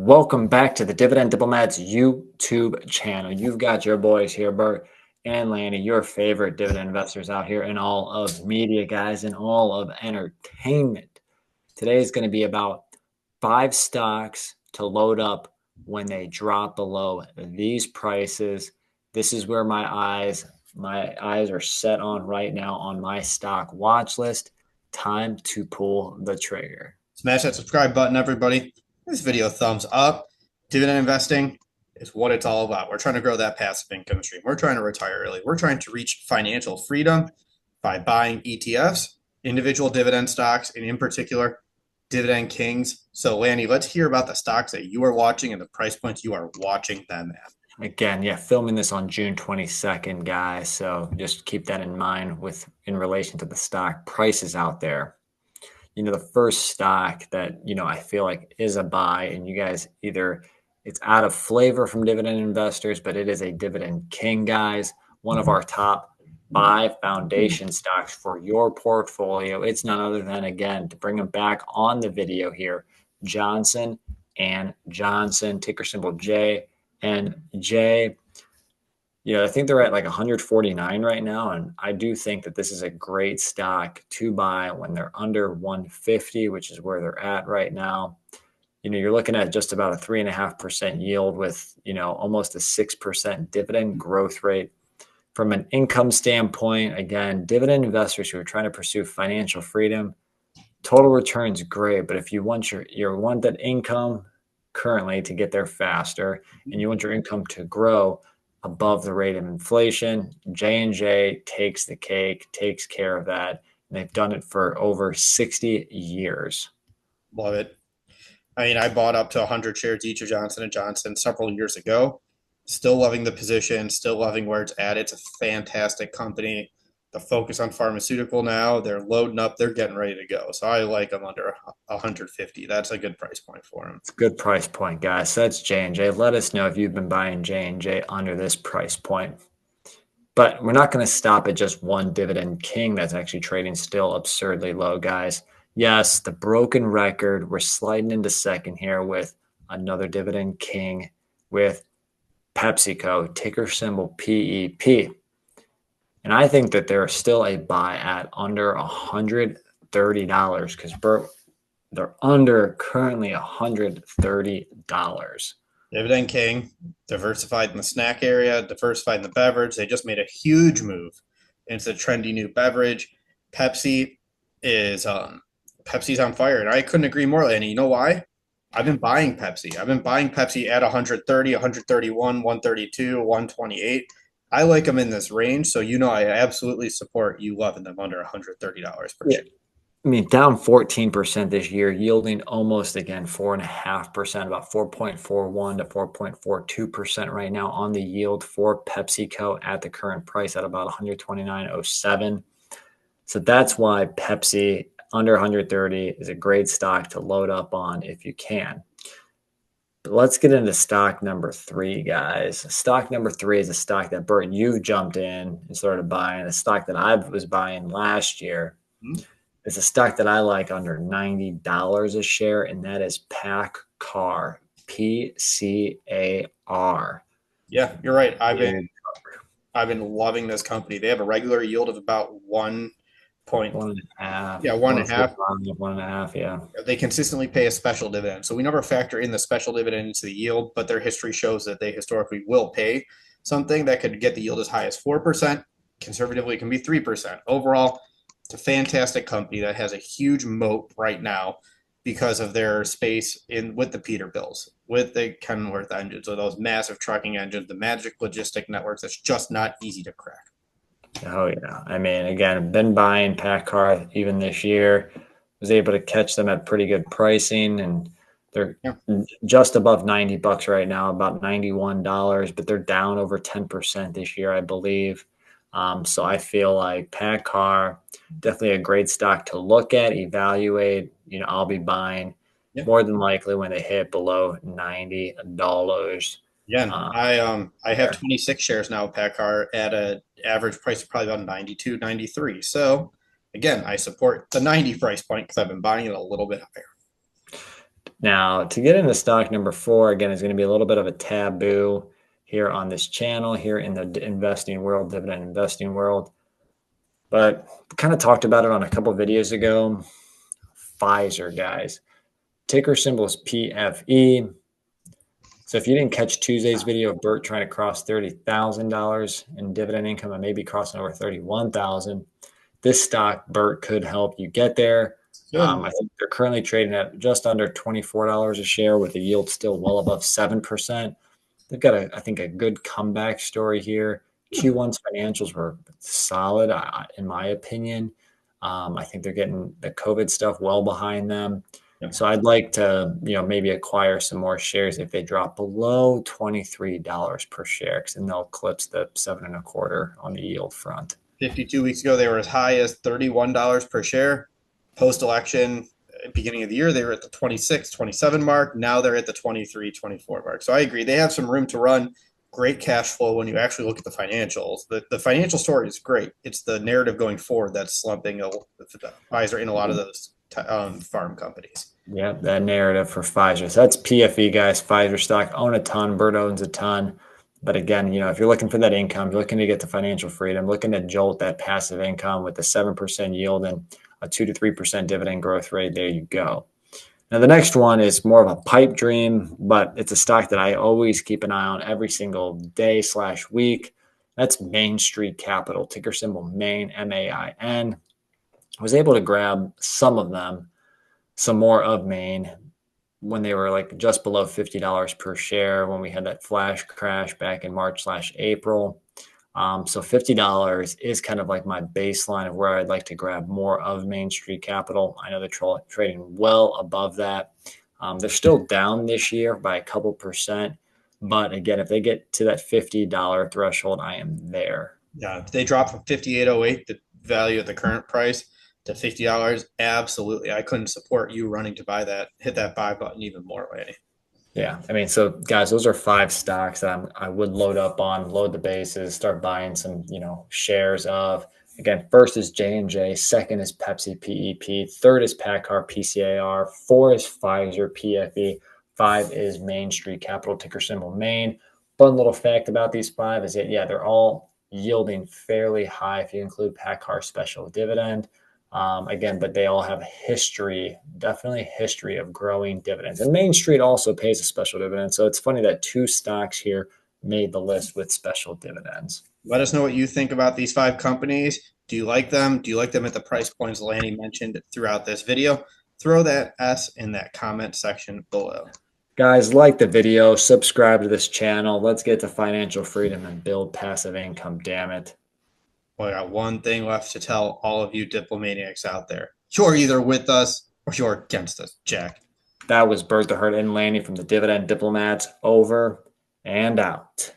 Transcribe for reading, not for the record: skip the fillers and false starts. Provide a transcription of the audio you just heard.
Welcome back to the Dividend Diplomats YouTube channel. You've got your boys here, Bert and Lanny, your favorite dividend investors out here in all of media, guys, and all of entertainment. Today is going to be about 5 stocks to load up when they drop below these prices. This is where my eyes are set on right now on my stock watch list. Time to pull the trigger. Smash that subscribe button, everybody. This video, thumbs up. Dividend investing is what it's all about. We're trying to grow that passive income stream. We're trying to retire early. We're trying to reach financial freedom by buying ETFs, individual dividend stocks, and in particular, dividend kings. So, Lanny, let's hear about the stocks that you are watching and the price points you are watching them at. Again, yeah, filming this on June 22nd, guys. So just keep that in mind in relation to the stock prices out there. The first stock that, I feel like is a buy, and you guys it's out of flavor from dividend investors, but it is a dividend king, guys. One of our top 5 foundation stocks for your portfolio. It's none other than, again, to bring them back on the video here, Johnson and Johnson, ticker symbol J and J. I think they're at like 149 right now. And I do think that this is a great stock to buy when they're under 150, which is where they're at right now. You're looking at just about a 3.5% yield with, almost a 6% dividend growth rate. From an income standpoint, again, dividend investors who are trying to pursue financial freedom, total return's great. But if you want you want that income currently to get there faster, and you want your income to grow above the rate of inflation, J&J takes the cake, takes care of that. And they've done it for over 60 years. Love it. I mean, I bought up to 100 shares each of Johnson & Johnson several years ago. Still loving the position, still loving where it's at. It's a fantastic company. The focus on pharmaceutical now, they're loading up, they're getting ready to go. So I like them under 150. That's a good price point for them. It's a good price point, guys. So that's J&J. Let us know if you've been buying J&J under this price point. But we're not going to stop at just one dividend king that's actually trading still absurdly low, guys. Yes, the broken record. We're sliding into second here with another dividend king with PepsiCo, ticker symbol PEP. And I think that they're still a buy at under $130 because they're under currently $130. Dividend king, diversified in the snack area, diversified in the beverage. They just made a huge move into the trendy new beverage. Pepsi's on fire, and I couldn't agree more. And you know why? I've been buying Pepsi. I've been buying Pepsi at 130, 131, 132, 128. I like them in this range, so I absolutely support you loving them under $130 per share. I mean, down 14% this year, yielding almost, again, 4.5%, about 4.41 to 4.42% right now on the yield for PepsiCo at the current price at about 129.07. So that's why Pepsi under 130 is a great stock to load up on if you can. But let's get into stock number 3, guys. Stock number 3 is a stock that, Bert, you've jumped in and started buying. A stock that I was buying last year. Mm-hmm. It's a stock that I like under $90 a share, and that is Paccar, Pcar. Yeah, you're right. I've been loving this company. They have a regular yield of about 1.5. Yeah, 1.5. 1.5, yeah. They consistently pay a special dividend. So we never factor in the special dividend into the yield, but their history shows that they historically will pay something that could get the yield as high as 4%. Conservatively, it can be 3%. Overall, it's a fantastic company that has a huge moat right now because of their space with the Peterbilts, with the Kenworth engines, or those massive trucking engines, the magic logistic networks. That's just not easy to crack. Oh, yeah. I mean, again, been buying Paccar even this year. Was able to catch them at pretty good pricing, and they're just above $90 right now, about $91, but they're down over 10% this year, I believe. So I feel like Paccar, definitely a great stock to look at, evaluate. I'll be buying more than likely when they hit below $90. Yeah, I have 26 shares now of Paccar at an average price of probably about 92, 93. So again, I support the 90 price point because I've been buying it a little bit higher. Now, to get into stock number 4, again, is going to be a little bit of a taboo here on this channel, here in the investing world, dividend investing world. But kind of talked about it on a couple of videos ago. Pfizer, guys. Ticker symbol is PFE. So if you didn't catch Tuesday's video of Bert trying to cross $30,000 in dividend income and maybe crossing over 31,000, this stock, Bert, could help you get there. Good. I think they're currently trading at just under $24 a share with a yield still well above 7%. They've got, I think, a good comeback story here. Q1's financials were solid, in my opinion. I think they're getting the COVID stuff well behind them. So I'd like to, maybe acquire some more shares if they drop below $23 per share, because then they'll eclipse the 7.25 on the yield front. 52 weeks ago, they were as high as $31 per share. Post-election, beginning of the year, they were at the 26, 27 mark. Now they're at the 23, 24 mark. So I agree. They have some room to run. Great cash flow when you actually look at the financials. The financial story is great. It's the narrative going forward that's slumping Pfizer in a lot of those farm companies. Yeah, that narrative for Pfizer. So that's PFE, guys. Pfizer stock. Own a ton. Bert owns a ton. But again, if you're looking for that income, you're looking to get the financial freedom, looking to jolt that passive income with the 7% yield and a 2 to 3% dividend growth rate, there you go. Now, the next one is more of a pipe dream, but it's a stock that I always keep an eye on every single day/week. That's Main Street Capital, ticker symbol MAIN, MAIN. I was able to grab some more of Main when they were like just below $50 per share when we had that flash crash back in March/April. So $50 is kind of like my baseline of where I'd like to grab more of Main Street Capital. I know they're trading well above that. They're still down this year by a couple percent. But again, if they get to that $50 threshold, I am there. Yeah, if they drop from 58.08, the value at the current price, to $50, absolutely. I couldn't support you running to buy that, hit that buy button even more, Lanny. Yeah, I mean, so guys, those are 5 stocks that I would load up on, load the bases, start buying some, shares of. Again, first is J&J, second is Pepsi PEP, third is Paccar PCAR, 4 is Pfizer PFE, 5 is Main Street Capital, ticker symbol Main. Fun little fact about these 5 is that, they're all yielding fairly high if you include Paccar special dividend. Again, but they all have definitely history of growing dividends. And Main Street also pays a special dividend. So it's funny that 2 stocks here made the list with special dividends. Let us know what you think about these 5 companies. Do you like them? Do you like them at the price points Lanny mentioned throughout this video? Throw that S in that comment section below. Guys, like the video, subscribe to this channel. Let's get to financial freedom and build passive income, damn it. Well, I got one thing left to tell all of you diplomaniacs out there. You're either with us or you're against us, Jack. That was Bert the Herd and Lanny from the Dividend Diplomats. Over and out.